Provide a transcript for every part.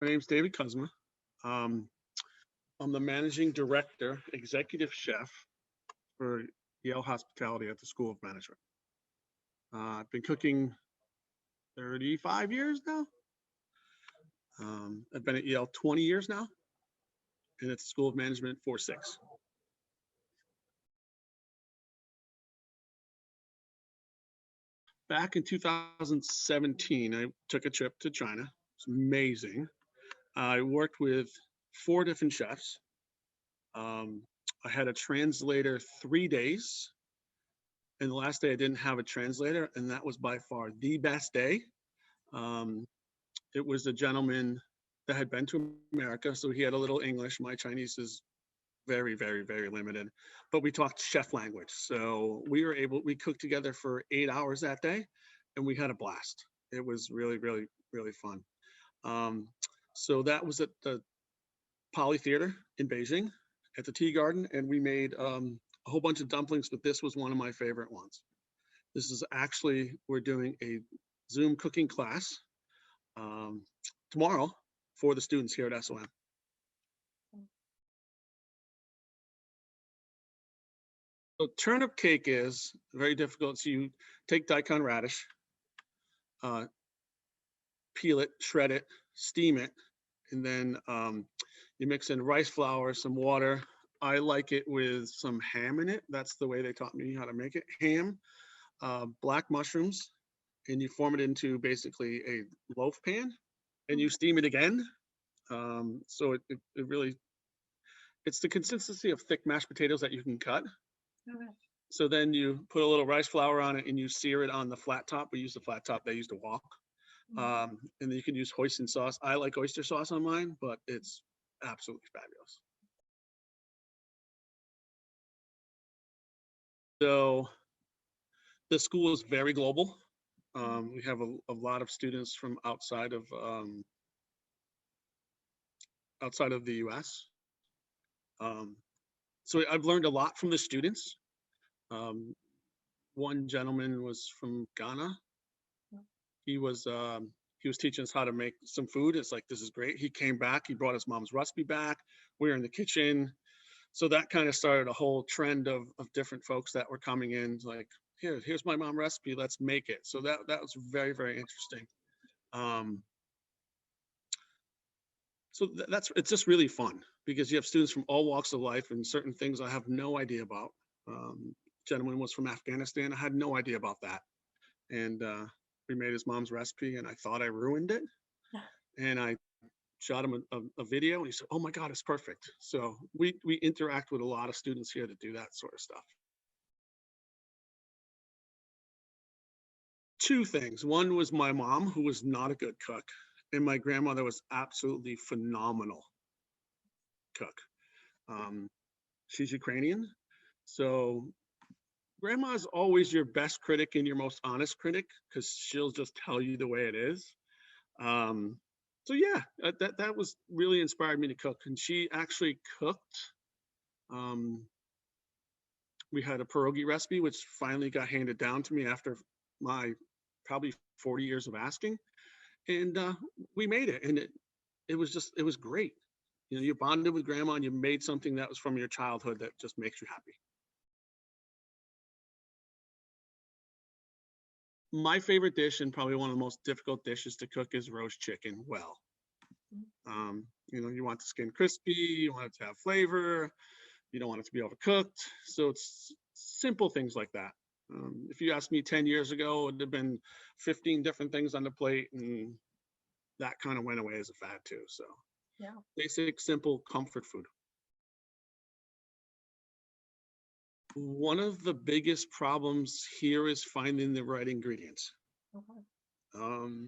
My name's David Kuzma. Um, I'm the managing director, executive chef for Yale Hospitality at the School of Management. I've been cooking 35 years now. I've been at Yale 20 years now, and at the School of Management for 6. Back in 2017, I took a trip to China. It's amazing. I worked with 4 different chefs. I had a translator 3 days, and the last day I didn't have a translator, and that was by far the best day. It was a gentleman that had been to America, so he had a little English. My Chinese is very, very, very limited, but we talked chef language. So we cooked together for 8 hours that day, and we had a blast. It was really, really, really fun. So that was at the Poly Theater in Beijing at the Tea Garden, and we made a whole bunch of dumplings, but this was one of my favorite ones. This is actually, we're doing a Zoom cooking class tomorrow for the students here at SOM. So turnip cake is very difficult. So you take daikon radish, peel it, shred it, steam it, and then you mix in rice flour, some water. I like it with some ham in it. That's the way they taught me how to make it. Ham, black mushrooms, and you form it into basically a loaf pan, and you steam it again. So it really, it's the consistency of thick mashed potatoes that you can cut. Okay. So then you put a little rice flour on it and you sear it on the flat top. We use the flat top, they used to wok. And then you can use hoisin sauce. I like oyster sauce on mine, but it's absolutely fabulous. So the school is very global. We have a lot of students from outside of the US. So I've learned a lot from the students. One gentleman was from Ghana. He was teaching us how to make some food. It's like, this is great. He came back, he brought his mom's recipe back. We were in the kitchen. So that kind of started a whole trend of different folks that were coming in, like, here's my mom recipe, let's make it. So that was very, very interesting. So it's just really fun because you have students from all walks of life and certain things I have no idea about. Gentleman was from Afghanistan. I had no idea about that. And we made his mom's recipe and I thought I ruined it. And I shot him a video and he said, oh my God, it's perfect. So we interact with a lot of students here to do that sort of stuff. 2 things. One was my mom, who was not a good cook, and my grandmother was absolutely phenomenal cook. She's Ukrainian. So grandma's always your best critic and your most honest critic because she'll just tell you the way it is. So yeah, that was really inspired me to cook. And she actually cooked. We had a pierogi recipe, which finally got handed down to me after my probably 40 years of asking. And we made it, and it was great. You know, you bonded with grandma and you made something that was from your childhood that just makes you happy. My favorite dish and probably one of the most difficult dishes to cook is roast chicken well. You know, you want the skin crispy, you want it to have flavor, you don't want it to be overcooked. So it's simple things like that. If you asked me 10 years ago, it would have been 15 different things on the plate, and that kind of went away as a fad too. So yeah, basic, simple comfort food. One of the biggest problems here is finding the right ingredients. Okay.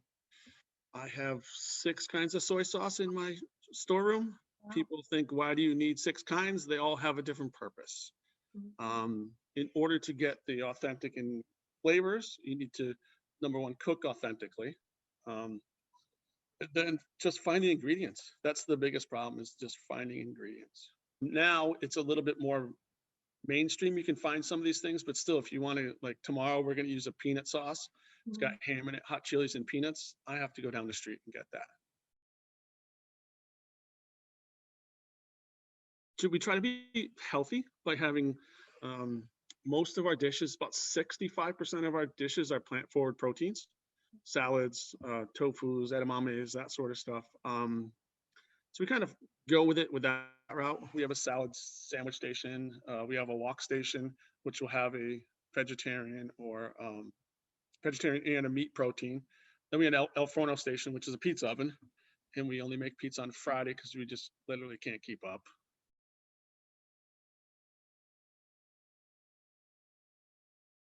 I have 6 kinds of soy sauce in my storeroom. Wow. People think, why do you need 6 kinds? They all have a different purpose. In order to get the authentic in flavors, you need to, number 1, cook authentically. Then just finding ingredients. That's the biggest problem, is just finding ingredients. Now it's a little bit more mainstream. You can find some of these things, but still, if you want to, like tomorrow, we're going to use a peanut sauce. It's got ham in it, hot chilies and peanuts. I have to go down the street and get that. So we try to be healthy by having um, most of our dishes, about 65% of our dishes are plant forward proteins, salads, tofus, edamames, that sort of stuff. So we kind of go with that route. We have a salad sandwich station. We have a wok station, which will have a vegetarian or vegetarian and a meat protein. Then we have an El Forno station, which is a pizza oven, and we only make pizza on Friday because we just literally can't keep up.